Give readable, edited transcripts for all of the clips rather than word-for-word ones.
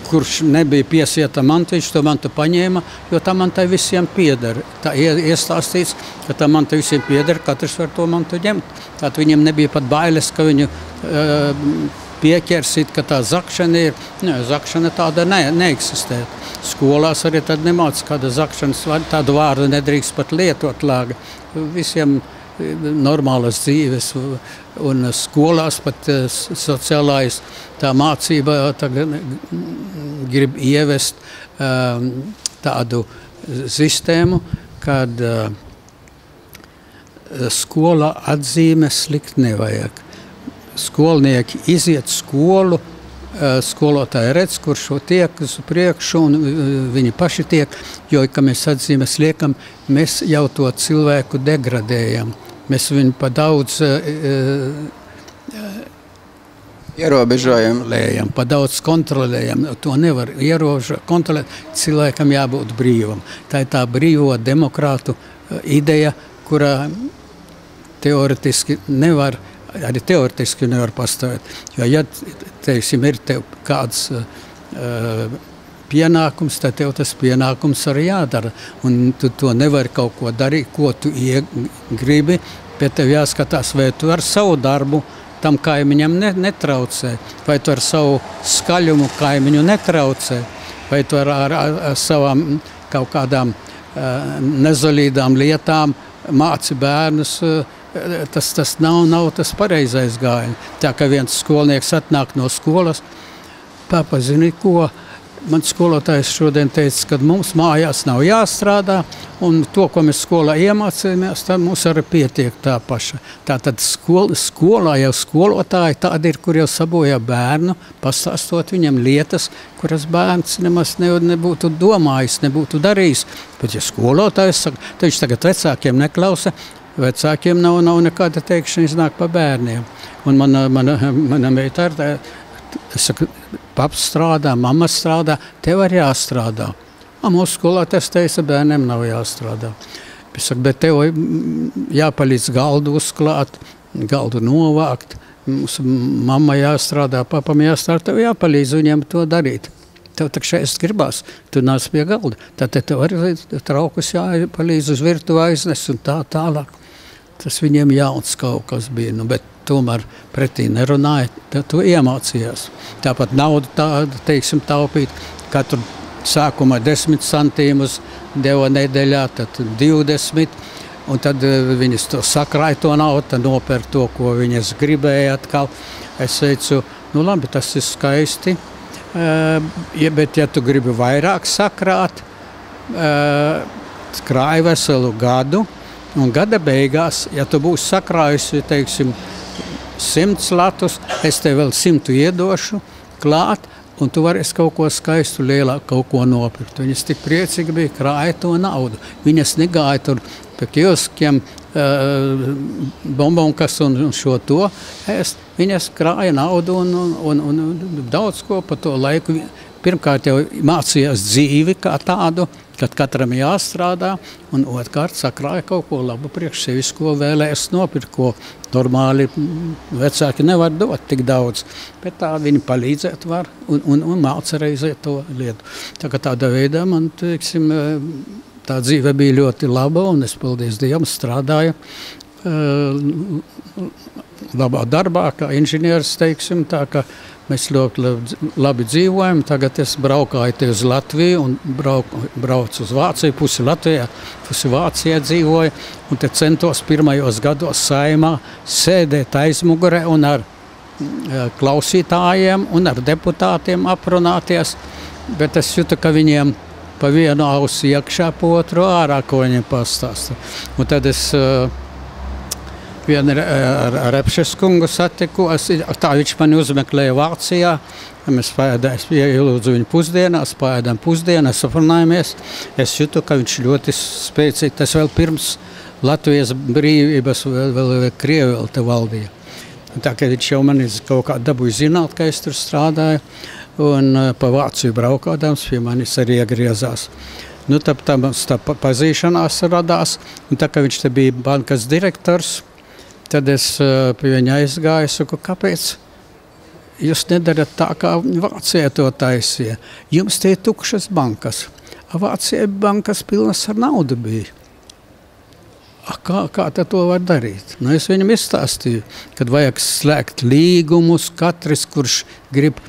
kurš nebija piesieta mantu, viņš to mantu paņēma, jo tā mantai visiem pieder. Tā iestāstīts, ka tā manta visiem pieder, katrs var to mantu ņemt. Tātad viņiem nebija pat bailes, ka viņu pieķersit, ka tā zakšana ir. Zakšana tāda neeksistē. Skolās arī tad nemāc, kāda zakšanas, tādu vārdu nedrīkst pat lietot lāga. Visiem normālas dzīves un skolās pat sociālais tā mācība grib ievest tādu sistēmu, kad skola atzīmes slikt nevajag. Skolnieki iziet skolu, skolotāji redz, kurš tiek uz priekšu un viņi paši tiek, jo, ka mēs atzīmes liekam, mēs jau to cilvēku degradējam. Mēs viņu pa daudz ierobežojam, pa daudz kontrolējam. To nevar ierobežot, kontrolēt. Cilvēkam jābūt brīvam. Tā ir tā brīvo demokrātu ideja, kurā teoretiski nevar pastāvēt. Jo, ja, teiksim, ir tev kāds pienākums, tad tev tas pienākums arī jādara. Un tu to nevari kaut ko darīt, ko tu gribi, bet tev jāskatās, vai tu ar savu darbu tam kaimiņam netraucē, vai tu ar savu skaļumu kaimiņu netraucē, vai tu ar savām kaut kādām nezolīdām lietām māci bērnus. Tas nav tas pareizais gājiens. Tā kā viens skolnieks atnāk no skolas, papa, zini ko, man skolotājs šodien teica, ka mums mājās nav jāstrādā, un to, ko mēs skolā iemācījāmies, tad mums arī pietiek tā paša. Tātad skolā jau skolotāji tādi ir, kur jau sabojā bērnu, pastāstot viņam lietas, kuras bērns nemaz nebūtu domājis, nebūtu darījis. Bet ja skolotājs saka, tad viņš tagad vecākiem neklausa, vecākiem nav nekāda teikšana iznāk pa bērniem. Un mana meita ir, es saku, paps strādā, mamma strādā, tev arī jāstrādā. Mūsu skolā tas teica, bērniem nav jāstrādā. Es saku, bet tev jāpalīdz galdu uzklāt, galdu novākt. Mūsu mamma jāstrādā, papam jāstrādā, tev jāpalīdz viņiem to darīt. Tev tak šeit gribās, tu nāc pie galda. Tad tev arī traukus jāpalīdz uz virtuvi aiznes un tā tālāk. Tas viņiem jauns kaut kas bija, bet tomēr pretī nerunāja, tad tu iemācījās. Tāpat naudu teiksim, taupīt, katru sākumā 10 centīmus deva nedēļā, tad 20, un tad viņas to sakrāja to naudu, tad nopēr to, ko viņas gribēja atkal. Es teicu, labi, tas ir skaisti, bet ja tu gribi vairāk sakrāt, krāj veselu gadu, un gada beigās, ja tu būsi sakrājusi, teiksim, 100 latus, es tev vēl 100 iedošu klāt, un tu varēsi kaut ko skaistu lielāku, kaut ko nopirkt. Viņas tik priecīgi bija, krāja to naudu. Viņas negāja tur pie kioskiem, bombonkas un šo to ēst. Viņas krāja naudu un daudz ko pa to laiku. Pirmkārt jau mācījās dzīvi kā tādu, kad katram jāstrādā, un otrkārt sakrāja kaut ko labu priekš sevis, ko vēlēs nopirkt, ko normāli vecāki nevar dot tik daudz. Bet tā viņi palīdzēt var un māca reizē to lietu. Tā kā tādā veidā man, teiksim, tā dzīve bija ļoti laba, un es, paldies Dievam, strādāju labā darbā, kā inženieris, teiksim, tā ka mēs ļoti labi dzīvojam. Tagad es braukāju uz Latviju un braucu uz Vāciju, pusi Latvijā, pusi Vācijā dzīvoju. Un te centos pirmajos gados Saeimā sēdēt aizmugurē un ar klausītājiem un ar deputātiem aprunāties. Bet es jūtu, ka viņiem pa vienu ausi iekšā, pa otru ārā, ko viņiem pastāsta. Un tad es vienu ar Repšes kungu satiku, tā viņš mani uzmeklēja Vācijā, es ielūdzu viņu pusdienās, paēdām pusdienas, aprunājamies. Es jūtu, ka viņš ļoti spēcīgi, tas vēl pirms Latvijas brīvības vēl Krievi vēl te valdīja. Tā kā viņš jau mani kaut kā dabūja zināt, ka es tur strādāju, un pa Vāciju braukādams pie manis arī iegriezās. Tā mums tā pazīšanās radās, un tā kā viņš te bija bankas direktors, tad es pie viņa aizgāju, saku, kāpēc jūs nedarat tā, kā Vācijā to taisīja. Jums te ir tukšas bankas. Vācijā bankas pilnas ar naudu bija. Kā tad to var darīt? Nu, es viņam izstāstīju, kad vajag slēgt līgumus, katrs, kurš grib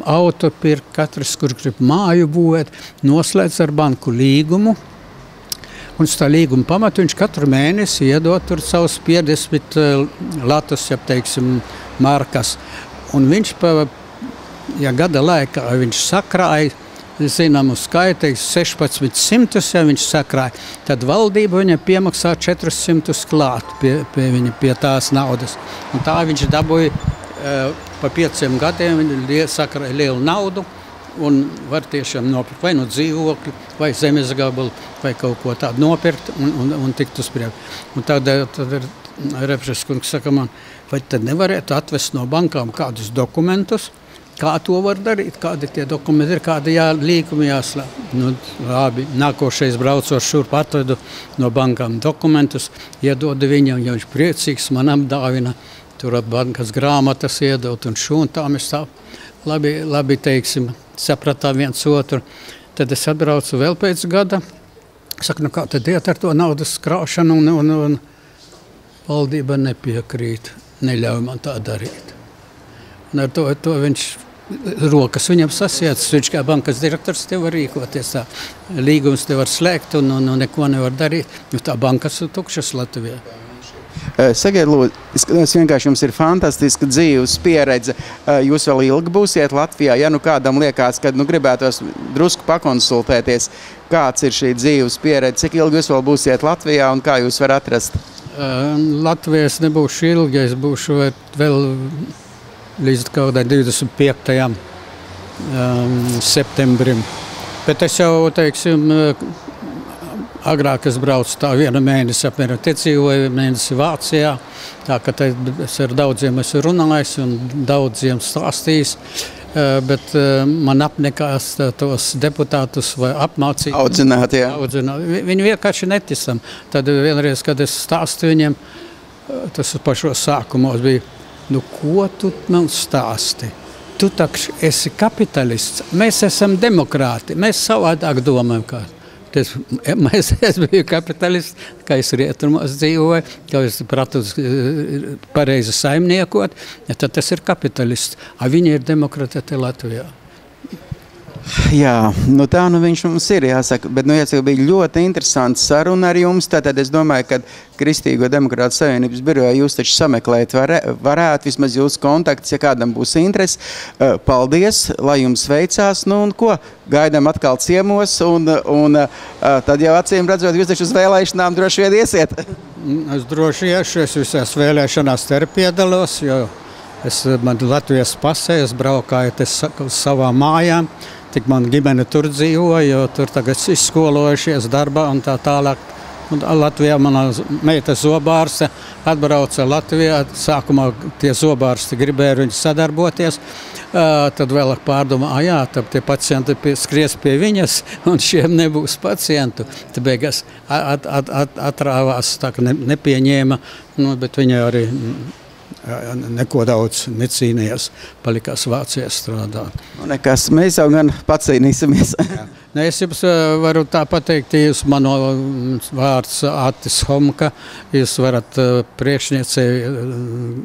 auto pirkt, katrs, kurš grib māju būvēt, noslēdz ar banku līgumu. Un tā līguma pamatu viņš katru mēnesi iedod tur savus 50 latus, ja teiksim, markas. Un viņš gada laikā viņš sakrāja, zināmu skaitu, 1600, ja viņš sakrāja, tad valdība viņam piemaksā 400 klāt pie tās naudas. Un tā viņš dabūja pa 5 gadiem, viņš sakrāja lielu naudu un var tiešām nopirkt vai no dzīvokļu, vai zemes gabalu, vai kaut ko tādu nopirkt un tikt uz priekšu. Un tad Repšes kungs saka man, vai tad nevarētu atvest no bankām kādus dokumentus, kā to var darīt, kādi tie dokumenti ir, kādi līgumi jāslēdz. Nu, labi, nākošais braucot šurp atvedu no bankām dokumentus, iedodu viņam, ja viņš priecīgs, man apdāvina, tur bankas grāmatas iedot un šo un tā mēs tā labi teiksim, sapratām viens otru. Tad es atbraucu vēl pēc gada, saku, nu kā tad iet ar to naudas krāšanu un valdība nepiekrīt, neļauj man tā darīt. Un ar to viņš rokas viņam sasiets, viņš kā bankas direktors te var rīkoties tā. Līgums te var slēgt un neko nevar darīt, jo tā bankas ir tukšas Latvijā. Sakiet, lūdzu, vienkārši jums ir fantastiska dzīves pieredze. Jūs vēl ilgi būsiet Latvijā, ja nu kādam liekas, kad gribētos drusku pakonsultēties, kāds ir šī dzīves pieredze, cik ilgi jūs vēl būsiet Latvijā un kā jūs var atrast? Latvijā es nebūšu ilgi, es būšu vēl līdz kādai 25. Septembrim. Bet es jau, teiksim, agrāk es braucu tā 1 mēnesi apmēram, te dzīvoju mēnesi Vācijā, tā ka es ar daudziem esmu runājis un daudziem stāstījis, bet man apnikās tos deputātus vai apmācīt. Audzināt, jā. Viņi vienkārši neticam. Tad vienreiz, kad es stāstu viņiem, tas pašos sākumos bija, nu, ko tu man stāsti? Tu taču esi kapitalists, mēs esam demokrāti, mēs savādāk domājam, kā. Es biju kapitalists, kā es rietumos dzīvoju, kā es pratu pareizi saimniekot, ja tad tas ir kapitalists, a viņi ir demokrati te Latvijā. Jā, nu tā nu viņš mums ir, jāsaka, bet nu jāsaka, bija ļoti interesants saruna ar jums, tātad es domāju, ka Kristīgo demokrātu savienības birojā jūs taču sameklēt varētu, vismaz jūsu kontakts, ja kādam būs interesi. Paldies, lai jums veicās, nu un ko, gaidām atkal ciemos, un tad jau acīm redzot, jūs taču uz vēlēšanām droši vien iesiet. Es droši iešu, es visās vēlēšanās te piedalos, jo man Latvijas pasē, es braukāju te savām mājām, tik man ģimene tur dzīvo, jo tur tagad izskolojušies darbā un tā tālāk. Un Latvijā manā meita zobārste atbrauca Latvijā, sākumā tie zobārsti gribēja viņu sadarboties, tad vēlāk pārdomā, jā, tad tie pacienti skries pie viņas un šiem nebūs pacientu. Tad beigās atrāvās, tā ka nepieņēma, bet viņa arī neko daudz necīnījās, palikās Vācijā strādāt. Nekas, mēs jau gan pacīnīsimies. Es jums varu tā pateikt, jūs mano vārds Atis Homka, jūs varat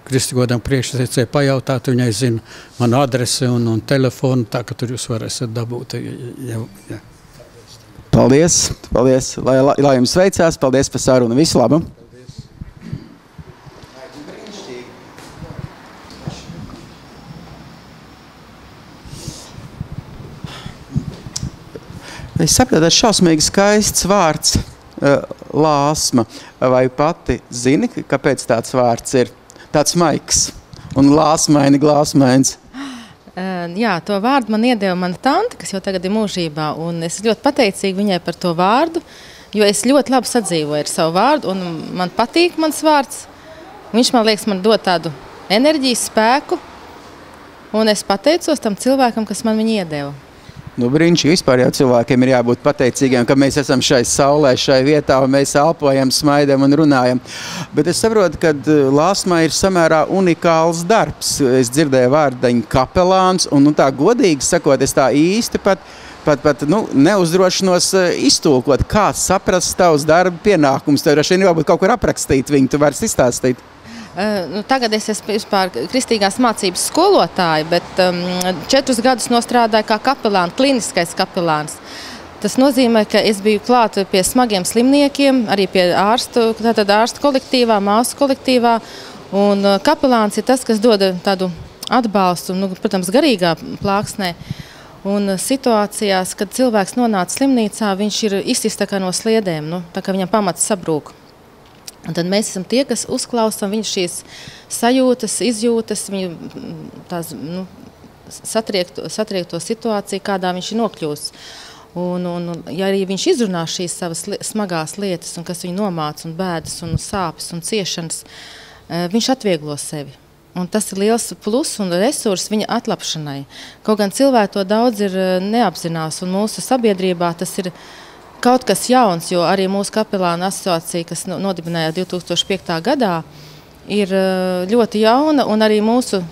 Kristīgodam priekšniecei pajautāt, viņai zina manu adresi un telefonu, tā ka tur jūs varēsiet dabūt. Jā. Paldies, paldies, lai jums veicās, paldies par sarunu, visu labu! Es saprotu, tas šausmīgi skaists vārds lāsma. Vai pati zini, kāpēc tāds vārds ir? Tāds maiks un lāsmaini, glāsmains. Jā, to vārdu man iedeva mana tante, kas jau tagad ir mūžībā. Un es ļoti pateicīga viņai par to vārdu, jo es ļoti labi sadzīvoju ar savu vārdu. Un man patīk mans vārds. Viņš, man liekas, man dod tādu enerģiju, spēku. Un es pateicos tam cilvēkam, kas man viņu iedeva. Nu, brīnišķīgi. Vispār jau cilvēkiem ir jābūt pateicīgiem, ka mēs esam šai saulē, šai vietā, un mēs elpojam, smaidam un runājam. Bet es saprotu, ka Lāsmai ir samērā unikāls darbs. Es dzirdēju vārdaņu kapelāns, un tā godīgi sakot, es tā īsti pat neuzdrošinos iztulkot, kā saprast tavs darba pienākums. Tev droši vien jābūt kaut kur aprakstīt viņu, tu vari izstāstīt. Tagad es esmu vispār kristīgās mācības skolotāja, bet 4 gadus nostrādāju kā kapelāns, kliniskais kapelāns. Tas nozīmē, ka es biju klāt pie smagiem slimniekiem, arī pie ārstu kolektīvā, māsu kolektīvā. Un kapelāns ir tas, kas dod tādu atbalstu, protams, garīgā plāksnē. Un situācijās, kad cilvēks nonāca slimnīcā, viņš ir izsists tā kā no sliedēm, tā kā viņam pamats sabrūk. Un tad mēs esam tie, kas uzklausām viņu šīs sajūtas, izjūtas, viņu tās, satriekto situāciju, kādā viņš ir nokļūst. Un ja arī viņš izrunā šīs savas smagās lietas, un kas viņu nomāca, un bēdas, un sāpes, un ciešanas, viņš atvieglo sevi. Un tas ir liels plus un resurs viņa atlapšanai. Kaut gan cilvēki to daudz ir neapzinās, un mūsu sabiedrībā tas ir kaut kas jauns, jo arī mūsu kapelāna asociācija, kas nodibināja 2005. gadā, ir ļoti jauna, un arī mūsu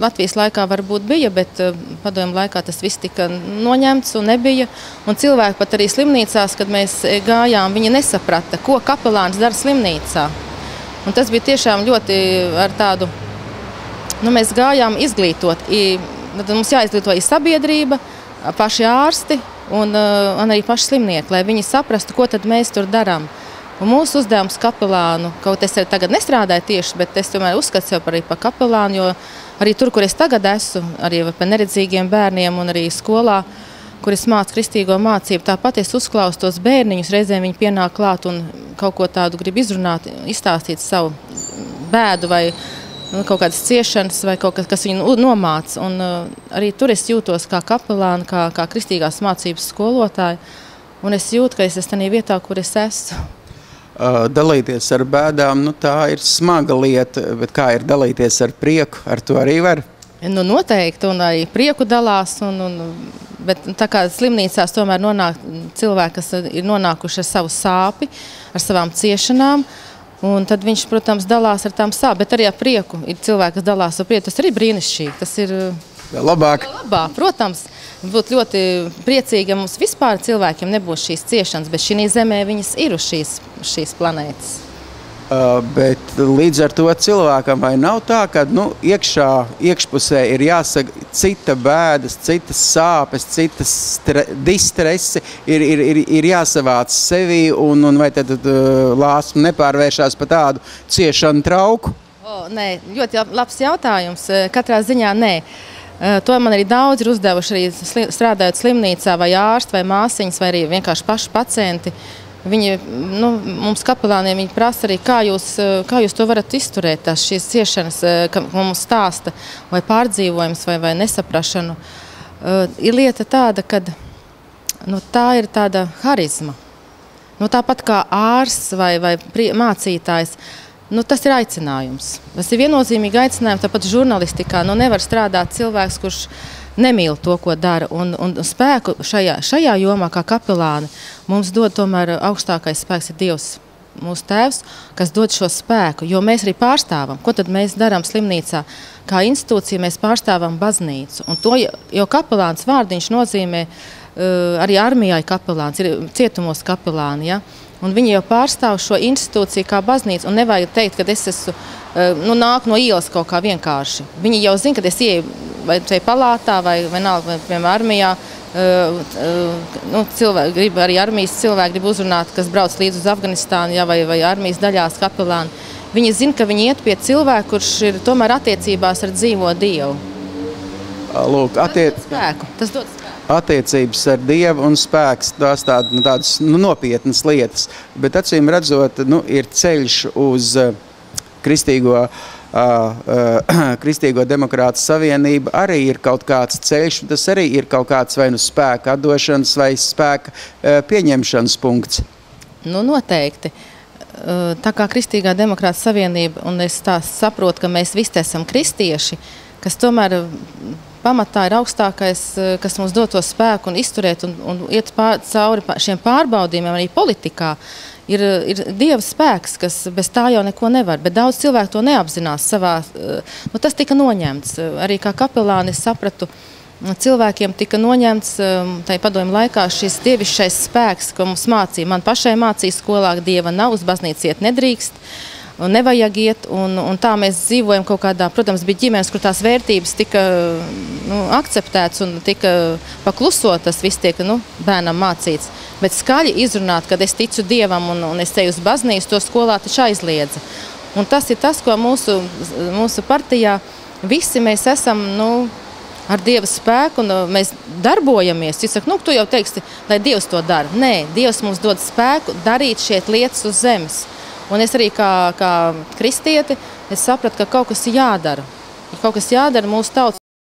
Latvijas laikā varbūt bija, bet padomju laikā tas viss tika noņemts un nebija. Un cilvēki pat arī slimnīcās, kad mēs gājām, viņi nesaprata, ko kapelāns dara slimnīcā. Un tas bija tiešām ļoti ar tādu, mēs gājām izglītot. Mums jāizglīto sabiedrība, paši ārsti, un arī paši slimnieki, lai viņi saprastu, ko tad mēs tur darām. Un mūsu uzdevums kapelānu, kaut es tagad nestrādāju tieši, bet es tomēr uzskatu sev arī par kapelānu, jo arī tur, kur es tagad esmu, arī par neredzīgiem bērniem un arī skolā, kur es mācu kristīgo mācību, tāpat es uzklausu tos bērniņus, reizēm viņi pienāk klāt un kaut ko tādu grib izrunāt, izstāstīt savu bēdu vai kaut kādas ciešanas vai kaut kas viņu nomāca. Un arī tur es jūtos kā kapelāna, kā kristīgās mācības skolotāja. Un es jūtu, ka es esmu tādā vietā, kur es esmu. Dalīties ar bēdām, tā ir smaga lieta, bet kā ir dalīties ar prieku? Ar to arī var? Noteikti, un arī prieku dalās. Bet tā kā slimnīcās tomēr nonāk cilvēki, kas ir nonākuši ar savu sāpi, ar savām ciešanām. Un tad viņš, protams, dalās ar tām sāpēm, bet arī ar prieku. Ir cilvēki, kas dalās ar prieku. Tas arī brīnišķīgi. Tas ir labāk. Protams, būtu ļoti priecīgi, ja mums vispār cilvēkiem nebūs šīs ciešanas, bet šī zemē viņas ir uz šīs planētas. Bet līdz ar to cilvēkam vai nav tā, ka iekšpusē ir jāsaka cita bēdas, citas sāpes, citas distresi, ir jāsavāc sevi, un vai tad Lāsma nepārvēršās par tādu ciešanu trauku? Nē, ļoti labs jautājums. Katrā ziņā nē. To man arī daudz ir uzdevuši, arī strādājot slimnīcā, vai ārsti, vai māsiņas, vai arī vienkārši paši pacienti. Viņi, mums kapelāniem viņi prasa arī, kā jūs to varat izturēt, šīs ciešanas, ka mums stāsta, vai pārdzīvojums, vai nesaprašanu. Ir lieta tāda, ka tā ir tāda harizma. Tāpat kā ārsts vai mācītājs, tas ir aicinājums. Tas ir viennozīmīgi aicinājums, tāpat žurnalistikā. Nevar strādāt cilvēks, kurš nemīl to, ko dara. Un spēku šajā jomā, kā kapelāni, mums dod tomēr augstākais spēks ir Dievs, mūsu Tēvs, kas dod šo spēku, jo mēs arī pārstāvam. Ko tad mēs darām slimnīcā? Kā institūcija mēs pārstāvam baznīcu. Un to jau kapelāns vārdiņš nozīmē arī armijai kapelāns, ir cietumos kapelāni, ja? Un viņi jau pārstāv šo institūciju kā baznīcu, un nevajag teikt, ka es esmu, nāk no ielas kaut kā vienkārši. Viņi jau zina, ka es ieju vai palātā, vai piemēram, armijā. Arī armijas cilvēki grib uzrunāt, kas brauc līdz uz Afganistānu, ja, vai armijas daļās kapelāni. Viņi zina, ka viņi iet pie cilvēka, kurš ir tomēr attiecībās ar dzīvo Dievu. Lūk, tas dod spēku. Attiecības ar Dievu un spēks, tādas nopietnas lietas. Bet acīm redzot, ir ceļš uz Kristīgo demokrātu savienību, arī ir kaut kāds ceļš, un tas arī ir kaut kāds vai spēka atdošanas vai spēka pieņemšanas punkts. Noteikti. Tā kā Kristīgā demokrāta savienība, un es tā saprotu, ka mēs visi esam kristieši, kas tomēr pamatā ir augstākais, kas mums dod to spēku un izturēt un iet cauri šiem pārbaudījumiem arī politikā, ir Dieva spēks, kas bez tā jau neko nevar, bet daudz cilvēku to neapzinās savā, tas tika noņemts. Arī kā kapelāni es sapratu, cilvēkiem tika noņemts tajā padomju laikā šis dievišķais spēks, ko mums mācīja. Man pašai mācīja skolā, ka Dieva nav, uz baznīcu iet nedrīkst, un nevajag iet, un tā mēs dzīvojam kaut kādā, protams, bija ģimenes, kur tās vērtības tika akceptēts un tika paklusot, tas viss tiek bērnam mācīts. Bet skaļi izrunāt, kad es ticu Dievam un es eju uz baznīcu, to skolā taču aizliedza. Un tas ir tas, ko mūsu partijā visi mēs esam, ar Dieva spēku, un mēs darbojamies. Jūs saka, tu jau teiksi, lai Dievs to dara. Nē, Dievs mums dod spēku darīt šiet lietas uz zemes. Un es arī kā kristieti, es sapratu, ka kaut kas jādara. Kaut kas jādara mūsu tautas